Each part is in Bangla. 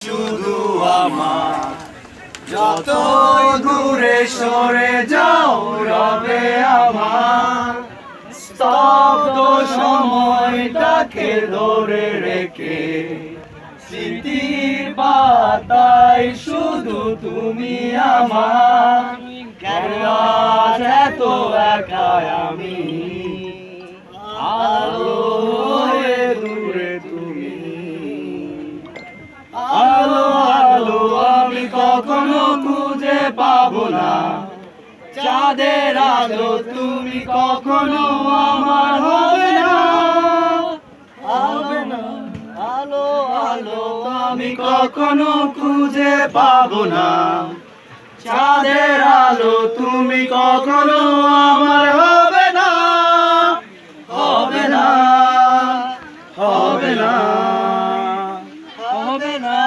শুধু আমার যত দূরে সরে যাও রবে আমার স্তব্ধ সময়টাকে ধরে রেখে স্মৃতির পাতায় শুধু তুমি আমার কেন আজ এত একা আমি আলো হয়ে দূরে তুমি আলো আলো আমি কখনো খুঁজে পাবো না চাঁদের আলো তুমি কখনো আমার হবে না হবে না আলো আলো আমি কখনো খুঁজে পাবো না চাঁদের আলো তুমি কখনো আমার হবে না হবে না হবে না হবে না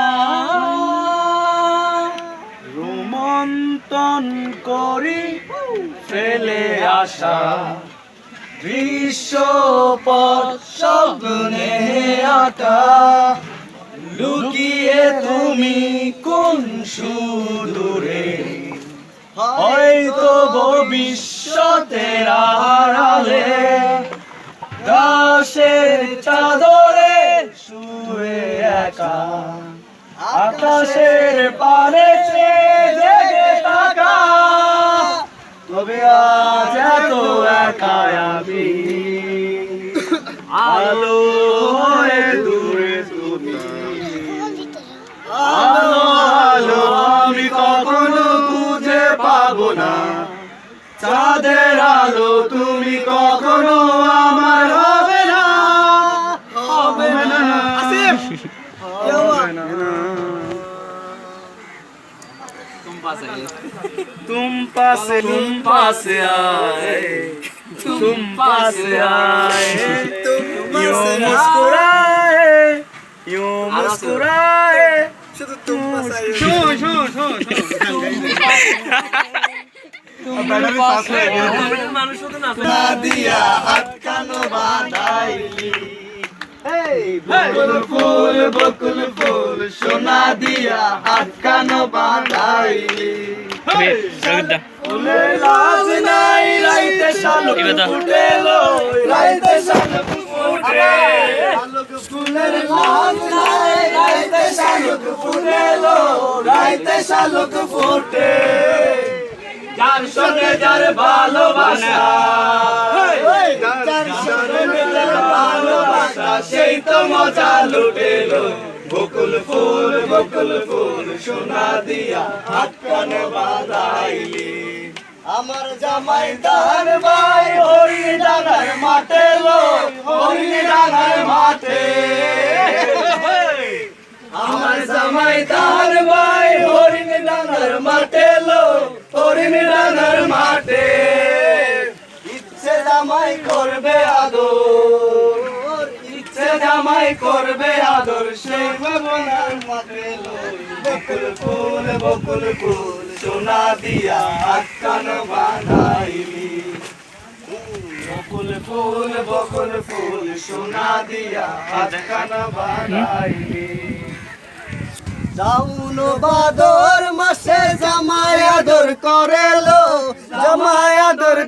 রোমন্থন করি ফেলে আসা দৃশ্যপট স্বপ্নে আঁকা লুকিয়ে তুমি কোন সুদূরে হয়তো ভবিষ্যতের আড়ালে গাছের চাদরে শুয়ে একা আকাশের পানে জেগে থাকা তবে আজ এত একা আমি আলো হয়ে দূরে তুমি আলো আলো আমি কখনো খুঁজে পাবো না চাঁদের আলো তুমি কখনো আমার হবে না হবে না হবে না तुम पास आए तुम पास आए यूं मुस्कुराए শুধু तुम पास आए দিয়া হাত কানো বাঁধাইলি বকুল ফুল সোনা দিয়া হাত কানো বাঁধাইলি ফুলের লাজ নাই রাইতে শালুক ফুটেলো রাইতে শালুক ফুটে ফুলের লাজ নাই রাইতে শালুক ফুটেলো রাইতে শালুক ফুটে যার সঙ্গে যার ভালোবাসা যার সঙ্গে যার ভালোবাসা সেই তো মজা লুটেলো বকুল ফুল সোনা দিয়া হাত কানে বাঁধাইলি আমার জামাই দার ভাই হরি ডাঙার মাঠে লো হরি ডাঙার মাঠে আমার জামাই দার ভাই হরি ডাঙার মাঠে লো হরি ডাঙার মাঠে ইচ্ছে জামাই করবে আদর ইচ্ছে জামাই করবে আদর সেই ভবনার মাঠে লো বকুল ফুল সোনা দিয়া হাত কান বাঁধাইলি বকুল ফুল সোনা দিয়া হাত কান বাঁধাইলি যাউন ভাদর মাসে জামাই আদর করেলো জামাই আদর